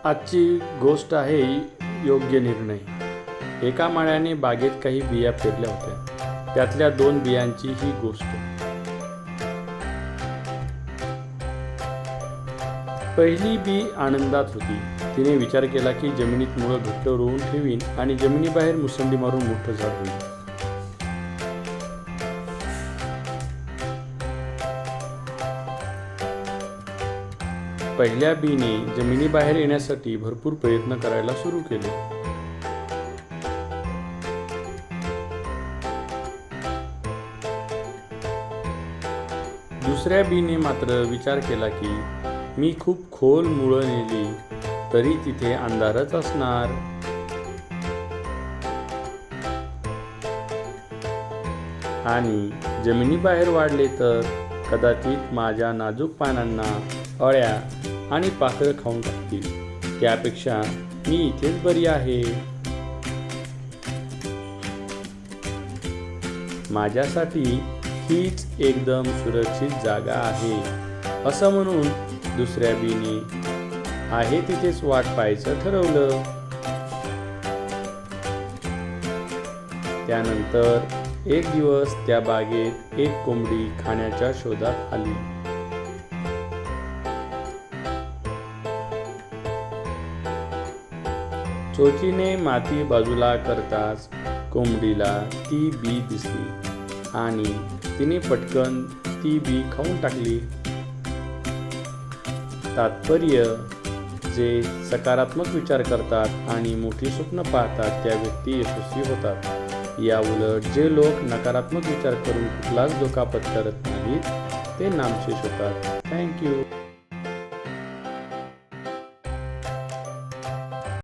आजची गोष्ट आहे योग्य निर्णय. एका माळ्याने बागेत काही बिया पेरल्या होत्या. त्यातल्या 2 बियांची ही गोष्ट. पहिली बी आनंदात होती. तिने विचार केला की जमिनीत मुळं घट्ट रोवून ठेवीन आणि जमिनीबाहेर मुसंडी मारून मोठं झाड होईल. पहिल्या बीने जमिनीबाहेर येण्यासाठी भरपूर प्रयत्न करायला सुरू केले. दुसऱ्या बीने मात्र विचार केला की मी खूप खोल मुळं नेली तरी तिथे अंधारच असणार. आणि जमिनीबाहेर वाढले तर कदाचित माझ्या नाजूक पानांना अळ्या आणि पाखरं खाऊन टाकतील. त्यापेक्षा मी इथेच बरी आहे. माझ्यासाठी हीच एकदम सुरक्षित जागा आहे असं म्हणून दुसऱ्या बीने आहे तिथेच वाट पाहायचं ठरवलं. त्यानंतर एक दिवस त्या बागेत एक कोंबडी खाण्याच्या शोधात आली. चोचीने माती बाजूला करताच कोंबडीला ती बी दिसली आणि तिने पटकन ती बी खाऊन टाकली. तात्पर्य, जे सकारात्मक विचार करतात आणि मोठी स्वप्न पाहतात त्या व्यक्ती यशस्वी होतात. याउलट जे लोक नकारात्मक विचार करून कुठलाच धोका पत्करत नाहीत ते नामशेष होतात. थँक्यू.